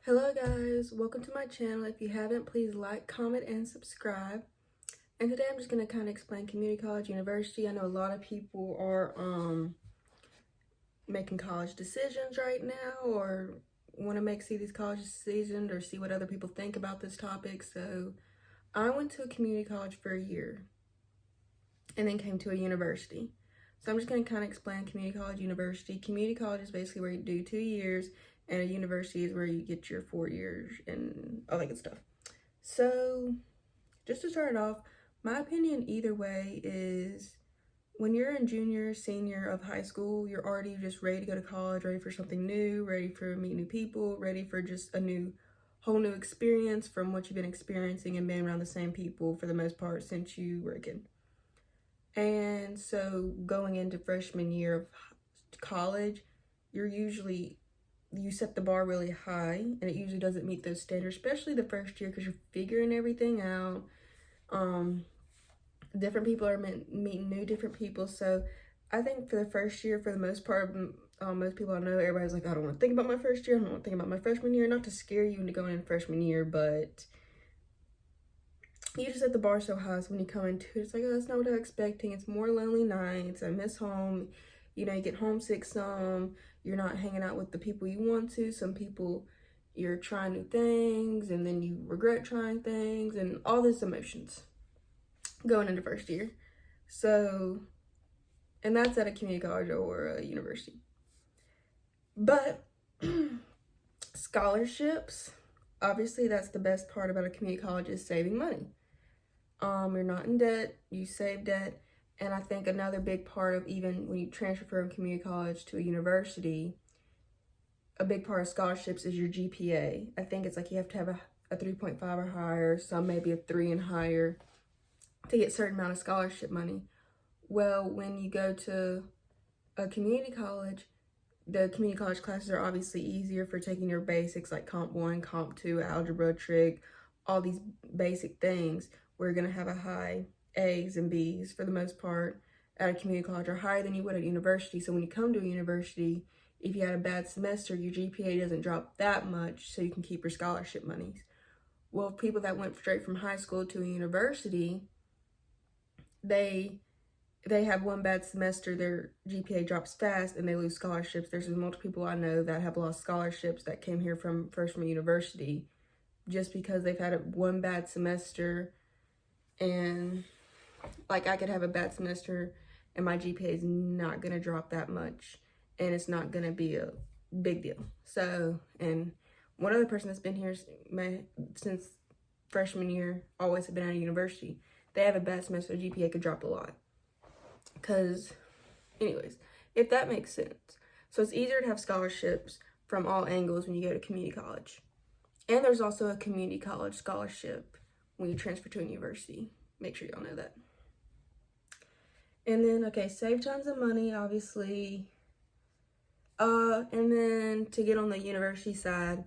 Hello guys, welcome to my channel. If you haven't, please like, comment, and subscribe. And today I'm just going to kind of explain community college, university. I know a lot of people are making college decisions right now or want to see these college decisions or see what other people think about this topic. So I went to a community college for a year and then came to a university. So I'm just going to kind of explain community college, university. Community college is basically where you do 2 years, and a university is where you get your 4 years and all that good stuff. So just to start off, my opinion either way is when you're in junior, senior of high school, you're already just ready to go to college, ready for something new, ready for meet new people, ready for just a whole new experience from what you've been experiencing and being around the same people for the most part since you were a kid. And so going into freshman year of college, you set the bar really high, and it usually doesn't meet those standards, especially the first year because you're figuring everything out. Different people are meeting different people. So I think for the first year, for the most part, most people I know, everybody's like, I don't want to think about my first year. I don't want to think about my freshman year. Not to scare you into going in freshman year, but you just set the bar so high, so when you come into it, it's like, oh, that's not what I'm expecting. It's more lonely nights. I miss home. You get homesick some. You're not hanging out with the people you want to. Some people, you're trying new things, and then you regret trying things, and all these emotions going into first year. So, and that's at a community college or a university. But scholarships, obviously, that's the best part about a community college is saving money. You're not in debt, you save debt, and I think another big part of even when you transfer from community college to a university, a big part of scholarships is your GPA. I think it's like you have to have a 3.5 or higher, some maybe a 3 and higher to get a certain amount of scholarship money. Well, when you go to a community college, the community college classes are obviously easier for taking your basics like Comp 1, Comp 2, algebra, trig, all these basic things. We're going to have a high A's and B's for the most part at a community college, or higher than you would at university. So when you come to a university, if you had a bad semester, your GPA doesn't drop that much, so you can keep your scholarship monies. Well, people that went straight from high school to a university, they have one bad semester, their GPA drops fast and they lose scholarships. There's multiple people I know that have lost scholarships that came here from freshman university just because they've had one bad semester. And like, I could have a bad semester and my GPA is not going to drop that much, and it's not going to be a big deal. So, and one other person that's been here since freshman year, always have been at a university, they have a bad semester, GPA could drop a lot. Because, anyways, if that makes sense. So it's easier to have scholarships from all angles when you go to community college. And there's also a community college scholarship when you transfer to a university. Make sure y'all know that. And then, okay, save tons of money, obviously. And then to get on the university side,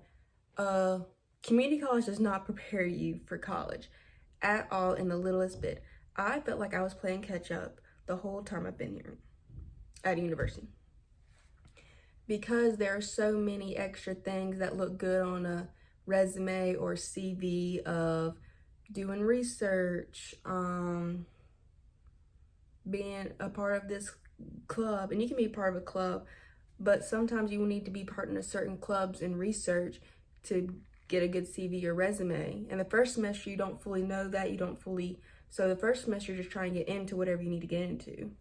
community college does not prepare you for college at all in the littlest bit. I felt like I was playing catch up the whole time I've been here at a university, because there are so many extra things that look good on a resume or CV of doing research, being a part of this club. And you can be part of a club, but sometimes you will need to be part in certain clubs and research to get a good CV or resume. And the first semester, you don't fully know that. So the first semester, you're just trying to get into whatever you need to get into.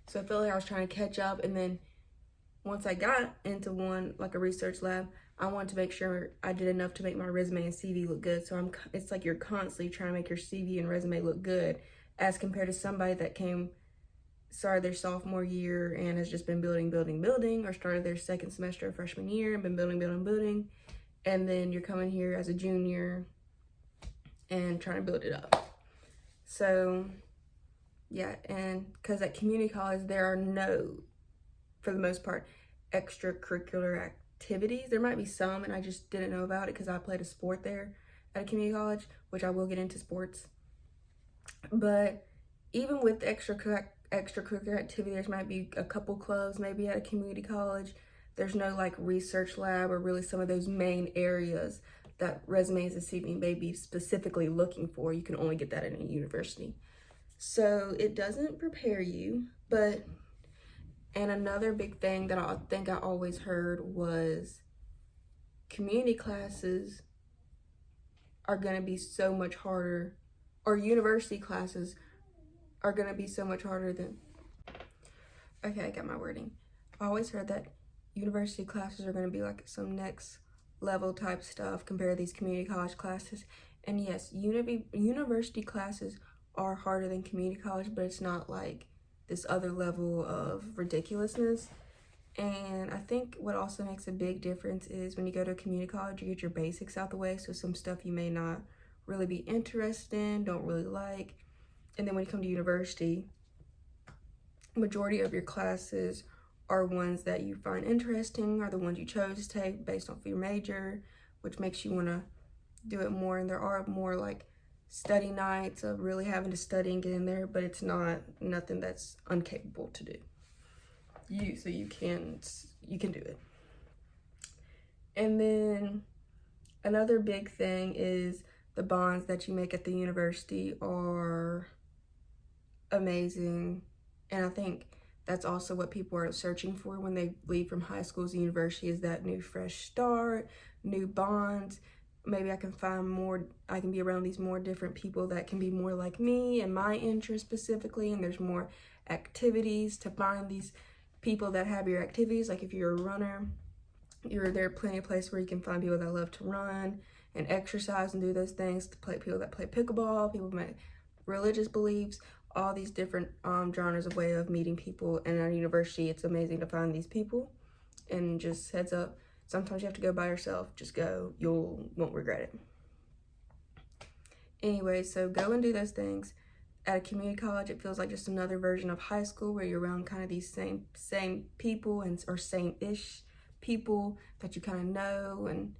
So I felt like I was trying to catch up. And then once I got into one, like a research lab, I wanted to make sure I did enough to make my resume and CV look good. So it's like you're constantly trying to make your CV and resume look good as compared to somebody that started their sophomore year and has just been building, or started their second semester of freshman year and been building. And then you're coming here as a junior and trying to build it up. So yeah, and because at community college, there are no, for the most part, extracurricular activities. There might be some, and I just didn't know about it because I played a sport there at a community college, which I will get into sports. But even with extracurricular activity, there might be a couple clubs maybe at a community college There's no like research lab or really some of those main areas that resumes and CV may be specifically looking for. You can only get that in a university. So it doesn't prepare you, but, and another big thing that I think I always heard was community classes are going to be so much harder, or university classes are going to be so much harder than, okay, I got my wording. I always heard that university classes are going to be like some next level type stuff compared to these community college classes. And yes, university classes are harder than community college, but it's not like this other level of ridiculousness. And I think what also makes a big difference is when you go to a community college, you get your basics out the way. So some stuff you may not really be interested in, don't really like. And then when you come to university, majority of your classes are ones that you find interesting, are the ones you chose to take based off your major, which makes you want to do it more. And there are more like study nights of really having to study and get in there, but it's not nothing that's incapable to do. So you can do it. And then another big thing is the bonds that you make at the university are amazing. And I think that's also what people are searching for when they leave from high school to university, is that new fresh start, new bonds. Maybe I can find more, I can be around these more different people that can be more like me and my interests specifically, and there's more activities to find these people that have your activities. Like if you're a runner, there are plenty of places where you can find people that love to run and exercise and do those things, to play people that play pickleball, people with religious beliefs, all these different genres of way of meeting people. And at a university, it's amazing to find these people. And just heads up, sometimes you have to go by yourself. Just go, you won't regret it. Anyway, so go and do those things. At a community college, it feels like just another version of high school, where you're around kind of these same people or same-ish people that you kind of know, and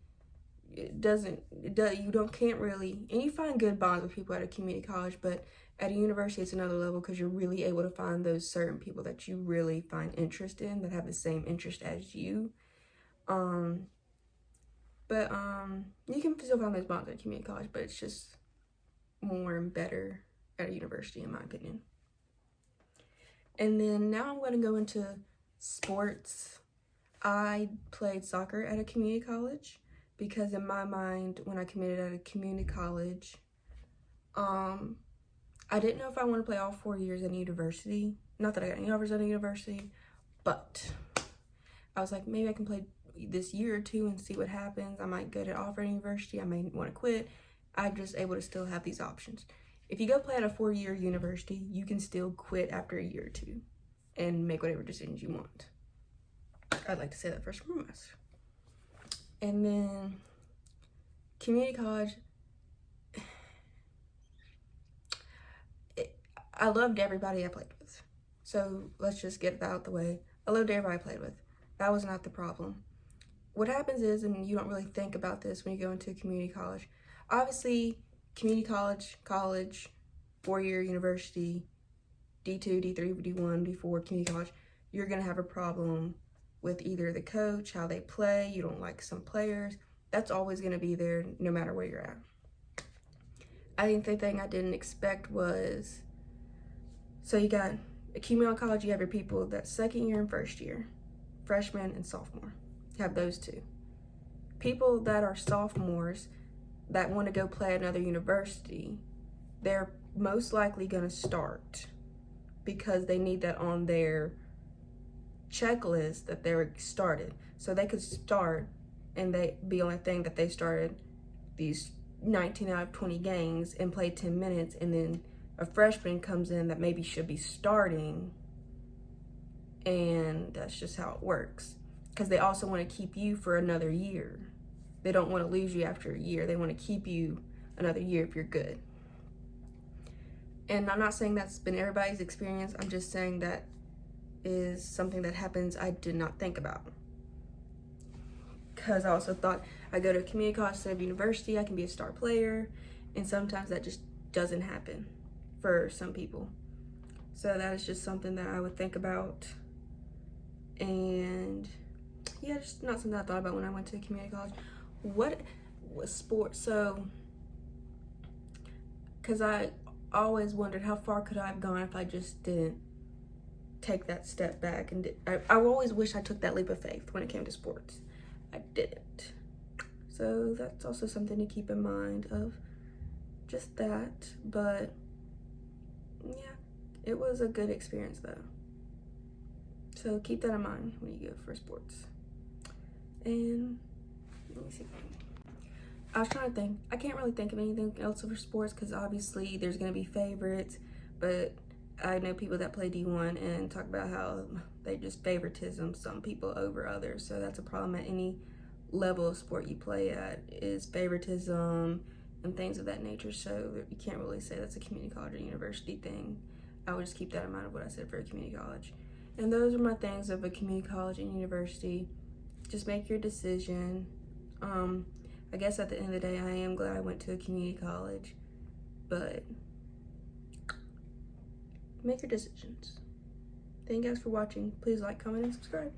can't really, and you find good bonds with people at a community college, but at a university it's another level, because you're really able to find those certain people that you really find interest in, that have the same interest as you. You can still find those bonds at community college, but it's just more and better at a university, in my opinion. And then now I'm going to go into sports. I played soccer at a community college, because in my mind, when I committed at a community college, I didn't know if I wanted to play all 4 years at a university. Not that I got any offers at a university, but I was like, maybe I can play this year or two and see what happens. I might get an offer at a university. I may want to quit. I'm just able to still have these options. If you go play at a 4-year university, you can still quit after a year or two and make whatever decisions you want. I'd like to say that first and foremost. And then community college, I loved everybody I played with. So let's just get that out the way. I loved everybody I played with. That was not the problem. What happens is, and you don't really think about this when you go into a community college, obviously community college, 4-year university, D2, D3, D1, D4, community college, you're going to have a problem with either the coach, how they play, you don't like some players. That's always going to be there no matter where you're at. I think the thing I didn't expect was, so you got a community college, you have your people that second year and first year, freshman and sophomore. You have those two. People that are sophomores that want to go play at another university, they're most likely going to start because they need that on their checklist that they're started. So they could start and they be on a thing that they started these 19 out of 20 games and play 10 minutes, and then a freshman comes in that maybe should be starting, and that's just how it works. Because they also want to keep you for another year. They don't want to lose you after a year. They want to keep you another year if you're good. And I'm not saying that's been everybody's experience. I'm just saying that is something that happens I did not think about. Because I also thought I go to a community college instead of university, I can be a star player. And sometimes that just doesn't happen for some people. So that is just something that I would think about. And yeah, just not something I thought about when I went to community college. What was sports? So, because I always wondered how far could I have gone if I just didn't take that step back, and I always wish I took that leap of faith when it came to sports. I didn't. So that's also something to keep in mind of just that. But yeah, it was a good experience though. So keep that in mind when you go for sports. And let me see. I was trying to think. I can't really think of anything else for sports because obviously there's going to be favorites, but I know people that play D1 and talk about how they just favoritism some people over others. So that's a problem at any level of sport you play at, is favoritism and things of that nature. So you can't really say that's a community college or university thing. I would just keep that in mind of what I said for a community college. And those are my things of a community college and university. Just make your decision. I guess at the end of the day, I am glad I went to a community college, but make your decisions. Thank you guys for watching. Please like, comment, and subscribe.